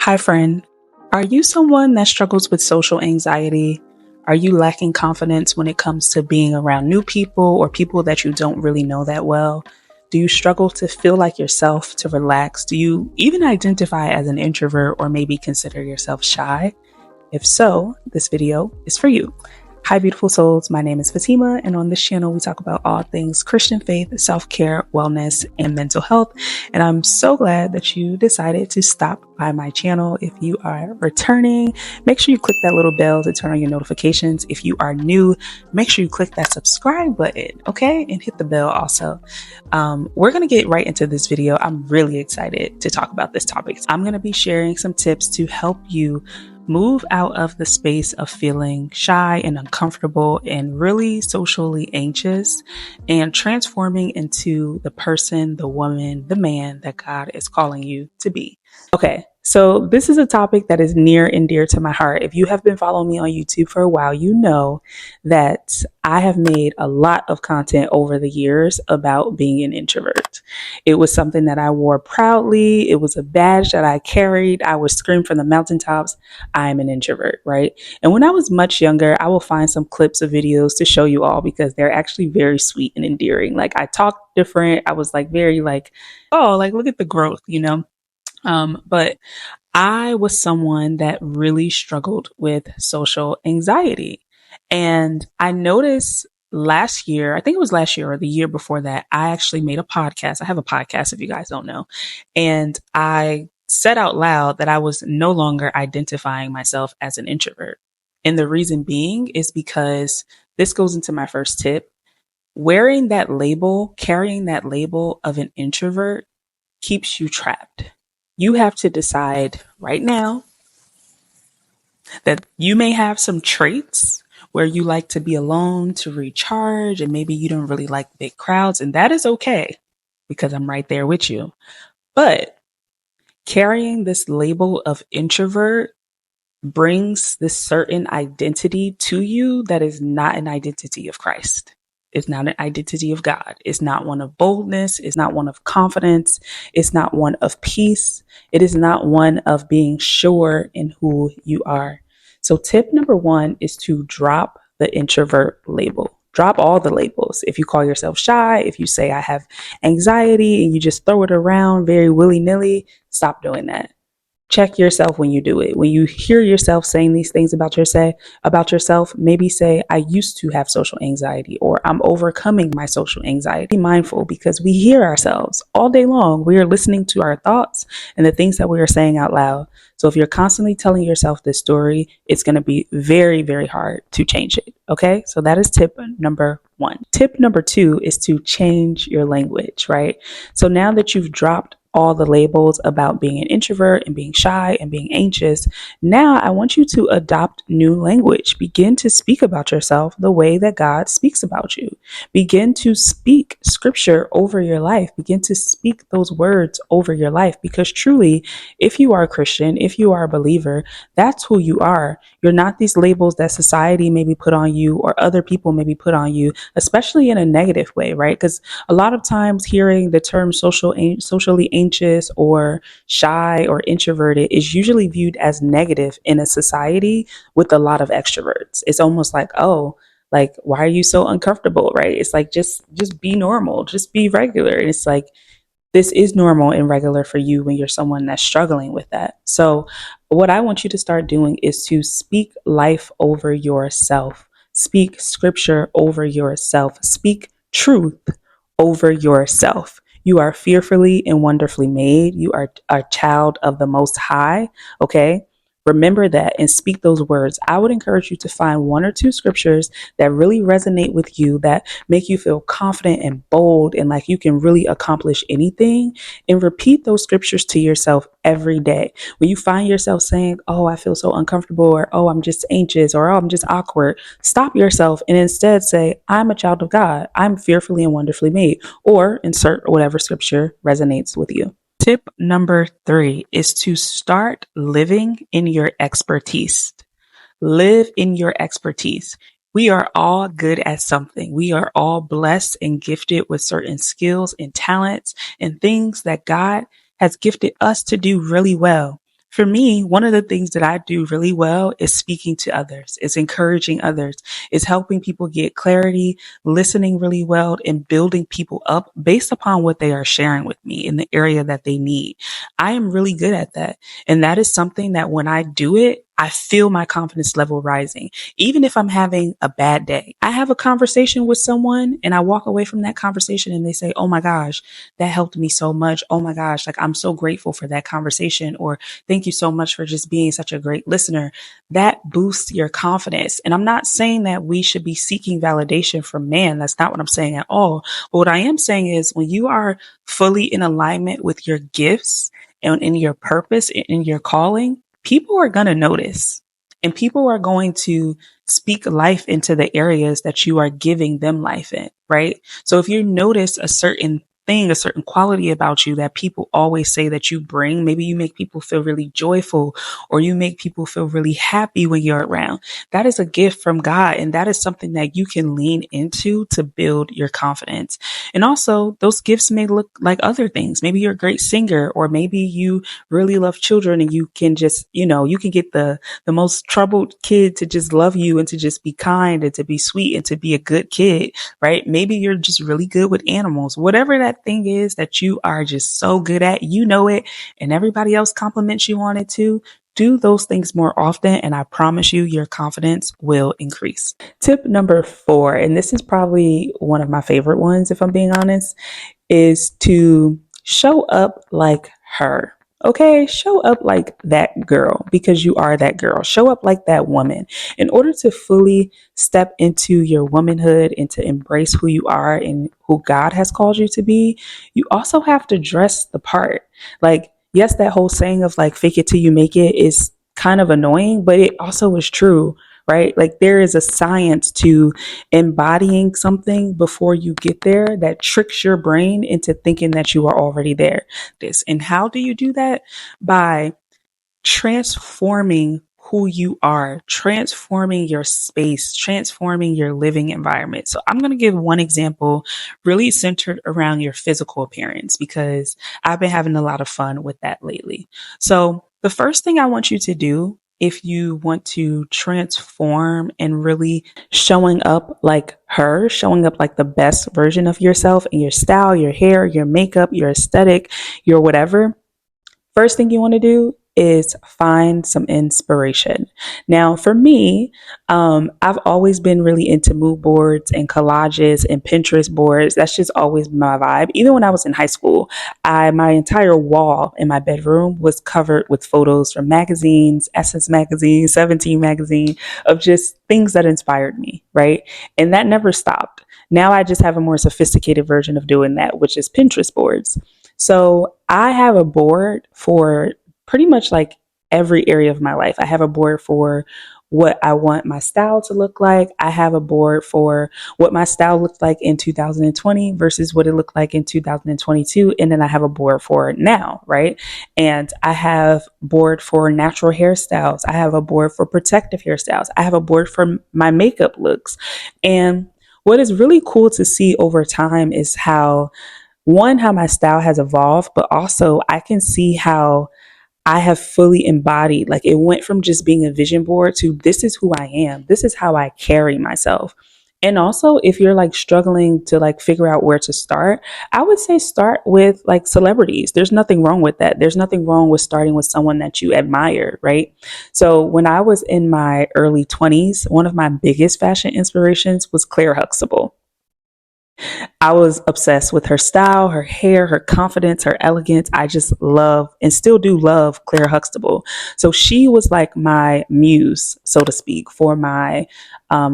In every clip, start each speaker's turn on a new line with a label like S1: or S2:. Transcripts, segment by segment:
S1: Hi, friend. Are you someone that struggles with social anxiety? Are you lacking confidence when it comes to being around new people or people that you don't really know that well? Do you struggle to feel like yourself, to relax? Do you even identify as an introvert or maybe consider yourself shy? If so, this video is for you. Hi, beautiful souls. My name is Fatima, and on this channel, we talk about all things Christian faith, self-care, wellness, and mental health. And I'm so glad that you decided to stop by my channel. If you are returning, make sure you click that little bell to turn on your notifications. If you are new, make sure you click that subscribe button, okay? And hit the bell also. We're going to get right into this video. I'm really excited to talk about this topic. I'm going to be sharing some tips to help you move out of the space of feeling shy and uncomfortable and really socially anxious and transforming into the person, the woman, the man that God is calling you to be. Okay, so this is a topic that is near and dear to my heart. If you have been following me on YouTube for a while, you know that I have made a lot of content over the years about being an introvert. It was something that I wore proudly. It was a badge that I carried. I would scream from the mountaintops, I'm an introvert, right? And when I was much younger, I will find some clips of videos to show you all because they're actually very sweet and endearing. Like I talked different. I was like very like, oh, like look at the growth, you know? But I was someone that really struggled with social anxiety. And I noticed last year, I think it was last year or the year before that, I actually made a podcast. I have a podcast if you guys don't know. And I said out loud that I was no longer identifying myself as an introvert. And the reason being is because this goes into my first tip. Wearing that label, carrying that label of an introvert keeps you trapped. You have to decide right now that you may have some traits where you like to be alone to recharge, and maybe you don't really like big crowds, and that is okay because I'm right there with you. But carrying this label of introvert brings this certain identity to you that is not an identity of Christ. It's not an identity of God. It's not one of boldness. It's not one of confidence. It's not one of peace. It is not one of being sure in who you are. So tip number one is to drop the introvert label. Drop all the labels. If you call yourself shy, if you say I have anxiety and you just throw it around very willy-nilly, stop doing that. Check yourself when you do it. When you hear yourself saying these things about yourself, maybe say, I used to have social anxiety, or I'm overcoming my social anxiety. Be mindful because we hear ourselves all day long. We are listening to our thoughts and the things that we are saying out loud. So if you're constantly telling yourself this story, it's going to be very, very hard to change it. Okay. So that is tip number one. Tip number two is to change your language, right? So now that you've dropped all the labels about being an introvert and being shy and being anxious, now I want you to adopt new language. Begin to speak about yourself the way that God speaks about you. Begin to speak scripture over your life. Begin to speak those words over your life, because truly, if you are a Christian, if you are a believer, that's who you are. You're not these labels that society maybe put on you or other people maybe put on you, especially in a negative way, right? Because a lot of times hearing the term socially anxious or shy or introverted is usually viewed as negative in a society with a lot of extroverts. It's almost like, oh, like, why are you so uncomfortable, right? It's like, just be normal, just be regular. And it's like, this is normal and regular for you when you're someone that's struggling with that. So what I want you to start doing is to speak life over yourself. Speak scripture over yourself. Speak truth over yourself. You are fearfully and wonderfully made. You are a child of the Most High. Okay. Remember that and speak those words. I would encourage you to find one or two scriptures that really resonate with you, that make you feel confident and bold and like you can really accomplish anything, and repeat those scriptures to yourself every day. When you find yourself saying, oh, I feel so uncomfortable, or oh, I'm just anxious, or oh, I'm just awkward, stop yourself and instead say, I'm a child of God. I'm fearfully and wonderfully made, or insert whatever scripture resonates with you. Tip number 3 is to start living in your expertise. Live in your expertise. We are all good at something. We are all blessed and gifted with certain skills and talents and things that God has gifted us to do really well. For me, one of the things that I do really well is speaking to others, is encouraging others, is helping people get clarity, listening really well, and building people up based upon what they are sharing with me in the area that they need. I am really good at that. And that is something that when I do it, I feel my confidence level rising. Even if I'm having a bad day, I have a conversation with someone and I walk away from that conversation and they say, "Oh my gosh, that helped me so much. Oh my gosh, like I'm so grateful for that conversation." Or "Thank you so much for just being such a great listener." That boosts your confidence. And I'm not saying that we should be seeking validation from man. That's not what I'm saying at all. But what I am saying is when you are fully in alignment with your gifts and in your purpose, in your calling, people are going to notice and people are going to speak life into the areas that you are giving them life in, right? So if you notice a certain thing, a certain quality about you that people always say that you bring. Maybe you make people feel really joyful or you make people feel really happy when you're around. That is a gift from God. And that is something that you can lean into to build your confidence. And also those gifts may look like other things. Maybe you're a great singer, or maybe you really love children and you can just, you can get the most troubled kid to just love you and to just be kind and to be sweet and to be a good kid, right? Maybe you're just really good with animals. Whatever that thing is that you are just so good at, it, and everybody else compliments you on it too. Do those things more often, and I promise you, your confidence will increase. Tip number 4, and this is probably one of my favorite ones, if I'm being honest, is to show up like her. Okay, show up like that girl because you are that girl. Show up like that woman. In order to fully step into your womanhood and to embrace who you are and who God has called you to be, you also have to dress the part. Like, yes, that whole saying of like fake it till you make it is kind of annoying, but it also is true, right? Like there is a science to embodying something before you get there that tricks your brain into thinking that you are already there. And how do you do that? By transforming who you are, transforming your space, transforming your living environment. So I'm going to give one example really centered around your physical appearance because I've been having a lot of fun with that lately. So the first thing I want you to do if you want to transform and really showing up like her, showing up like the best version of yourself in your style, your hair, your makeup, your aesthetic, your whatever, first thing you want to do is find some inspiration. Now, for me, I've always been really into mood boards and collages and Pinterest boards. That's just always my vibe. Even when I was in high school, my entire wall in my bedroom was covered with photos from magazines, Essence magazine, 17 magazine, of just things that inspired me, right? And that never stopped. Now I just have a more sophisticated version of doing that, which is Pinterest boards. So I have a board for pretty much like every area of my life. I have a board for what I want my style to look like. I have a board for what my style looked like in 2020 versus what it looked like in 2022. And then I have a board for now, right? And I have a board for natural hairstyles. I have a board for protective hairstyles. I have a board for my makeup looks. And what is really cool to see over time is how my style has evolved, but also I can see how I have fully embodied, like it went from just being a vision board to this is who I am. This is how I carry myself. And also, if you're like struggling to like figure out where to start, I would say start with like celebrities. There's nothing wrong with that. There's nothing wrong with starting with someone that you admire, right? So when I was in my early 20s, one of my biggest fashion inspirations was Claire Huxtable. I was obsessed with her style, her hair, her confidence, her elegance. I just love and still do love Claire Huxtable. So she was like my muse, so to speak, for my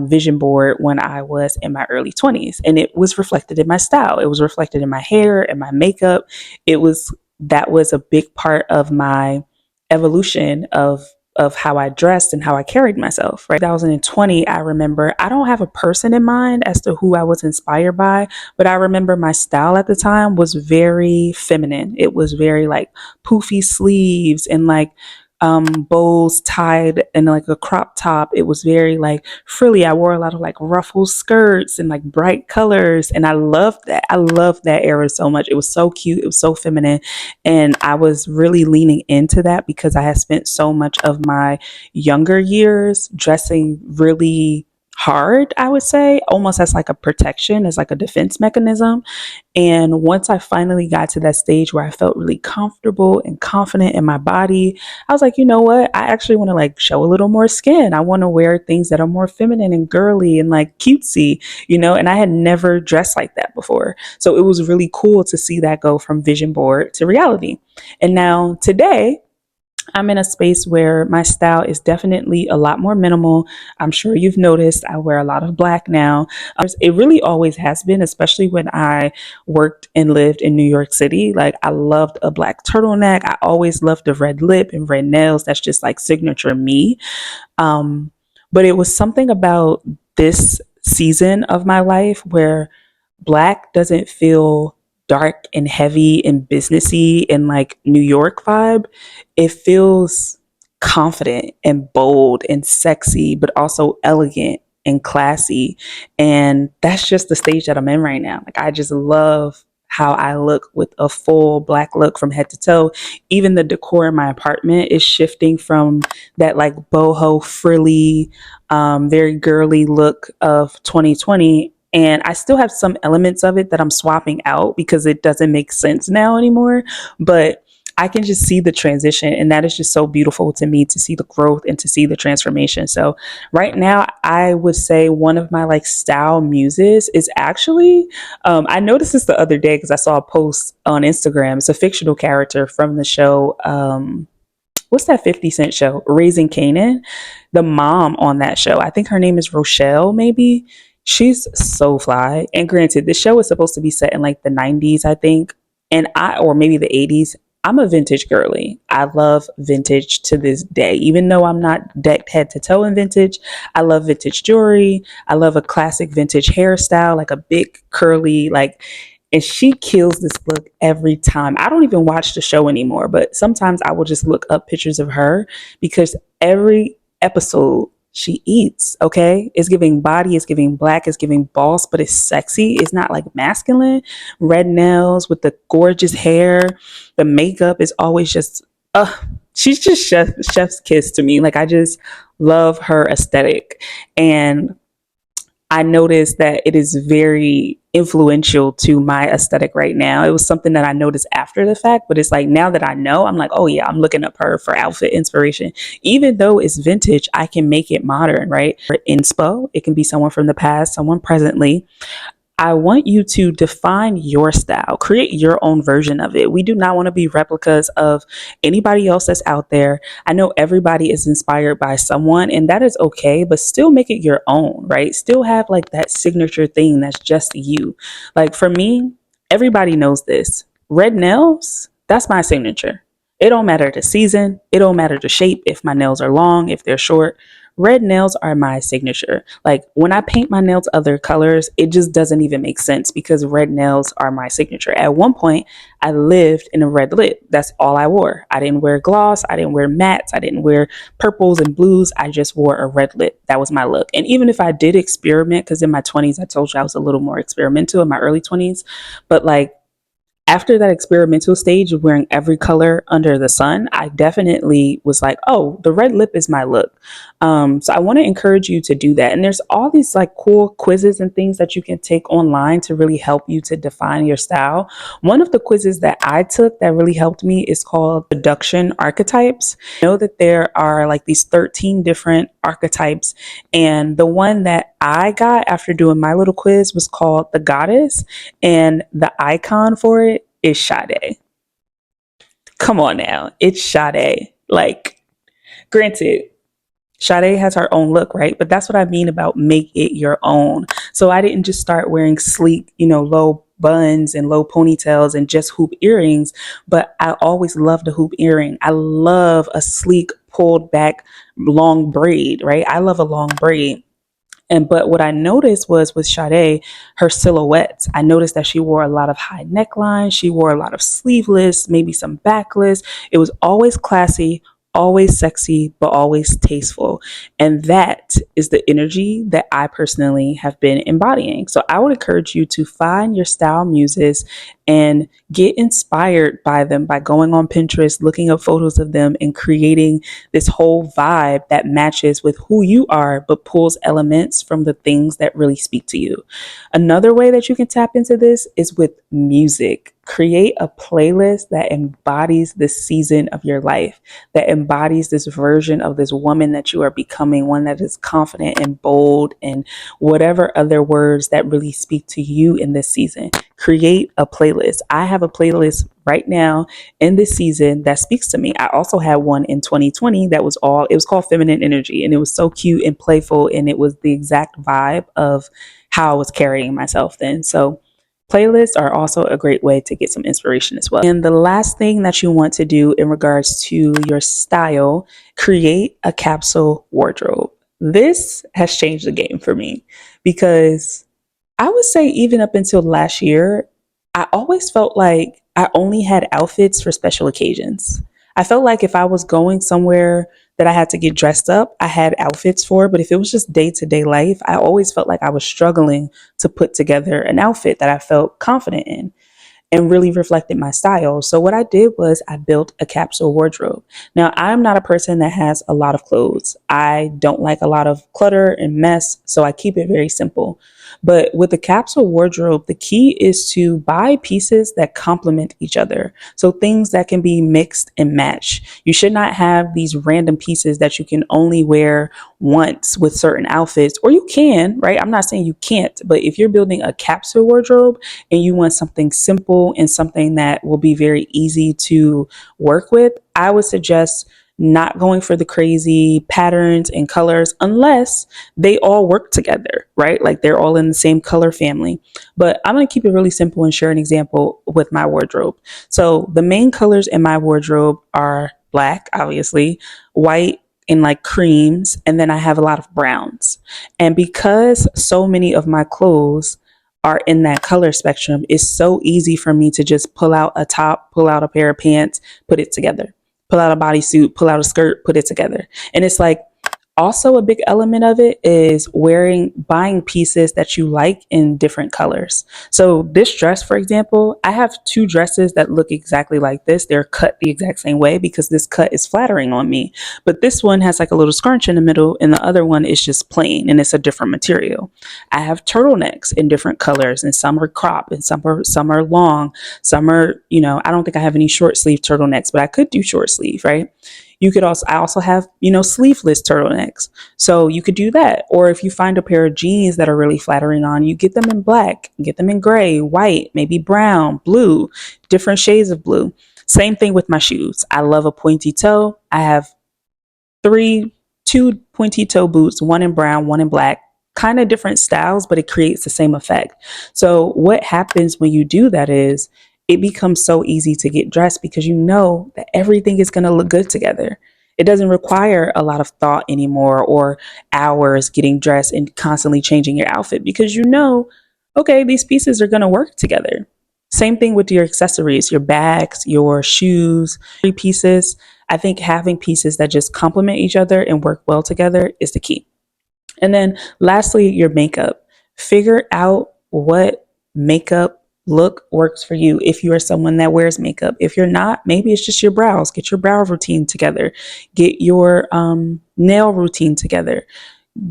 S1: vision board when I was in my early 20s. And it was reflected in my style. It was reflected in my hair and my makeup. That was a big part of my evolution of how I dressed and how I carried myself, right? 2020, I remember, I don't have a person in mind as to who I was inspired by, but I remember my style at the time was very feminine. It was very like poofy sleeves and like bows tied in like a crop top. It was very like frilly. I wore a lot of like ruffle skirts and like bright colors. And I loved that. I loved that era so much. It was so cute. It was so feminine. And I was really leaning into that because I had spent so much of my younger years dressing really hard, I would say, almost as like a protection, as like a defense mechanism. And once I finally got to that stage where I felt really comfortable and confident in my body, I was like, you know what? I actually want to like show a little more skin. I want to wear things that are more feminine and girly and like cutesy, and I had never dressed like that before. So it was really cool to see that go from vision board to reality. And now today, I'm in a space where my style is definitely a lot more minimal. I'm sure you've noticed I wear a lot of black now. It really always has been, especially when I worked and lived in New York City. Like, I loved a black turtleneck. I always loved the red lip and red nails. That's just like signature me. Um, but it was something about this season of my life where black doesn't feel dark and heavy and businessy and like New York vibe. It feels confident and bold and sexy, but also elegant and classy. And that's just the stage that I'm in right now. Like, I just love how I look with a full black look from head to toe. Even the decor in my apartment is shifting from that like boho frilly, very girly look of 2020. And I still have some elements of it that I'm swapping out because it doesn't make sense now anymore. But I can just see the transition. And that is just so beautiful to me, to see the growth and to see the transformation. So right now, I would say one of my like style muses is actually, I noticed this the other day because I saw a post on Instagram. It's a fictional character from the show. What's that 50 Cent show? Raising Kanan. The mom on that show, I think her name is Rochelle, maybe. She's so fly. And granted, the show is supposed to be set in like the 90s, I think. Or maybe the 80s. I'm a vintage girly. I love vintage to this day. Even though I'm not decked head to toe in vintage, I love vintage jewelry. I love a classic vintage hairstyle, like a big curly, like, and she kills this look every time. I don't even watch the show anymore, but sometimes I will just look up pictures of her because every episode she eats, okay? It's giving body, it's giving black, it's giving boss, but it's sexy. It's not like masculine. Red nails with the gorgeous hair. The makeup is always just, she's just chef's kiss to me. Like, I just love her aesthetic. And I noticed that it is very influential to my aesthetic right now. It was something that I noticed after the fact, but it's like now that I know, I'm like, oh yeah, I'm looking up her for outfit inspiration. Even though it's vintage, I can make it modern, right? For inspo, it can be someone from the past, someone presently. I want you to define your style, create your own version of it. We do not want to be replicas of anybody else that's out there. I know everybody is inspired by someone, and that is okay, but still make it your own, right? Still have like that signature thing that's just you. Like for me, everybody knows this. Red nails, that's my signature. It don't matter the season, it don't matter the shape, if my nails are long, if they're short. Red nails are my signature. Like when I paint my nails other colors, it just doesn't even make sense because red nails are my signature. At one point, I lived in a red lip. That's all I wore. I didn't wear gloss. I didn't wear mattes. I didn't wear purples and blues. I just wore a red lip. That was my look. And even if I did experiment, because in my 20s, I told you I was a little more experimental in my early 20s, but like after that experimental stage of wearing every color under the sun, I definitely was like, oh, the red lip is my look. So I want to encourage you to do that. And there's all these like cool quizzes and things that you can take online to really help you to define your style. One of the quizzes that I took that really helped me is called Seduction Archetypes. I know that there are like these 13 different archetypes. And the one that I got after doing my little quiz was called the Goddess. And the icon for it is Sade. Come on now. It's Sade. Like, granted, Sade has her own look, right? But that's what I mean about make it your own. So I didn't just start wearing sleek, low buns and low ponytails and just hoop earrings, but I always loved a hoop earring. I love a sleek pulled back long braid, right? I love a long braid. But what I noticed was with Sade, her silhouettes, I noticed that she wore a lot of high necklines. She wore a lot of sleeveless, maybe some backless. It was always classy, always sexy, but always tasteful. And that is the energy that I personally have been embodying. So I would encourage you to find your style muses and get inspired by them by going on Pinterest, looking up photos of them, and creating this whole vibe that matches with who you are, but pulls elements from the things that really speak to you. Another way that you can tap into this is with music. Create a playlist that embodies this season of your life, that embodies this version of this woman that you are becoming, one that is confident and bold and whatever other words that really speak to you in this season. Create a playlist. I have a playlist right now in this season that speaks to me. I also had one in 2020 that it was called Feminine Energy, and it was so cute and playful, and it was the exact vibe of how I was carrying myself then. So playlists are also a great way to get some inspiration as well. And the last thing that you want to do in regards to your style, create a capsule wardrobe. This has changed the game for me because I would say even up until last year, I always felt like I only had outfits for special occasions. I felt like if I was going somewhere that I had to get dressed up, I had outfits for, but if it was just day to day life, I always felt like I was struggling to put together an outfit that I felt confident in and really reflected my style. So what I did was I built a capsule wardrobe. Now, I'm not a person that has a lot of clothes. I don't like a lot of clutter and mess, so I keep it very simple. But with the capsule wardrobe, the key is to buy pieces that complement each other. So things that can be mixed and matched. You should not have these random pieces that you can only wear once with certain outfits, or you can, right? I'm not saying you can't, but if you're building a capsule wardrobe and you want something simple and something that will be very easy to work with, I would suggest not going for the crazy patterns and colors unless they all work together, right? Like they're all in the same color family. But I'm going to keep it really simple and share an example with my wardrobe. So the main colors in my wardrobe are black, obviously, white, and like creams, and then I have a lot of browns. And because so many of my clothes are in that color spectrum, it's so easy for me to just pull out a top, pull out a pair of pants, put it together, pull out a bodysuit, pull out a skirt, put it together. And it's like, also a big element of it is buying pieces that you like in different colors. So this dress, for example, I have two dresses that look exactly like this. They're cut the exact same way because this cut is flattering on me. But this one has like a little scrunch in the middle and the other one is just plain and it's a different material. I have turtlenecks in different colors and some are crop and some are long. Some are, I don't think I have any short sleeve turtlenecks, but I could do short sleeve, right? I also have, sleeveless turtlenecks. So you could do that. Or if you find a pair of jeans that are really flattering on you, get them in black, get them in gray, white, maybe brown, blue, different shades of blue. Same thing with my shoes. I love a pointy toe. I have two pointy toe boots, one in brown, one in black, kind of different styles, but it creates the same effect. So what happens when you do that is it becomes so easy to get dressed because you know that everything is going to look good together. It doesn't require a lot of thought anymore or hours getting dressed and constantly changing your outfit because okay, these pieces are going to work together. Same thing with your accessories, your bags, your shoes, pieces. I think having pieces that just complement each other and work well together is the key. And then lastly, your makeup. Figure out what makeup look works for you. If you are someone that wears makeup, if you're not, maybe it's just your brows. Get your brow routine together. Get your nail routine together.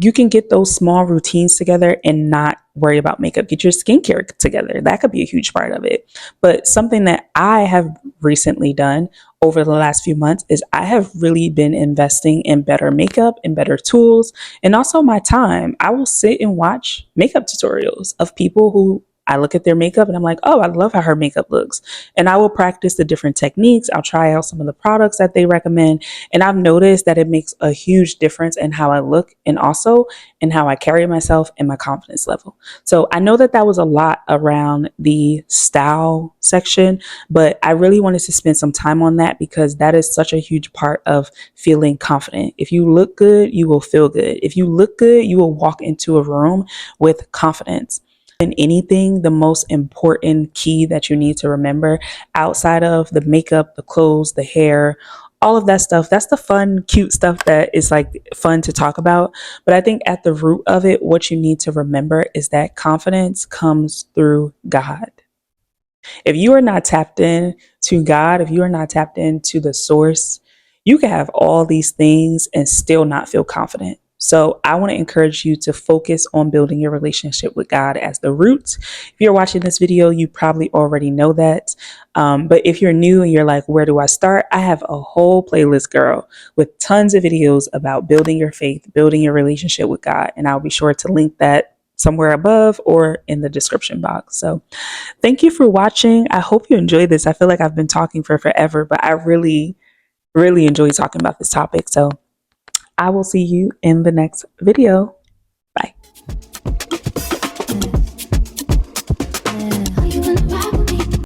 S1: You can get those small routines together and not worry about makeup. Get your skincare together. That could be a huge part of it. But something that I have recently done over the last few months is I have really been investing in better makeup and better tools and also my time. I will sit and watch makeup tutorials of people who I look at their makeup and I'm like, oh, I love how her makeup looks. And I will practice the different techniques. I'll try out some of the products that they recommend. And I've noticed that it makes a huge difference in how I look and also in how I carry myself and my confidence level. So I know that was a lot around the style section, but I really wanted to spend some time on that because that is such a huge part of feeling confident. If you look good, you will feel good. If you look good, you will walk into a room with confidence. In anything, the most important key that you need to remember outside of the makeup, the clothes, the hair, all of that stuff. That's the fun, cute stuff that is like fun to talk about. But I think at the root of it, what you need to remember is that confidence comes through God. If you are not tapped in to God, if you are not tapped into the source, you can have all these things and still not feel confident. So I want to encourage you to focus on building your relationship with God as the root. If you're watching this video, you probably already know that. But if you're new and you're like, where do I start? I have a whole playlist, girl, with tons of videos about building your faith, building your relationship with God. And I'll be sure to link that somewhere above or in the description box. So thank you for watching. I hope you enjoyed this. I feel like I've been talking for forever, but I really, really enjoy talking about this topic. So I will see you in the next video.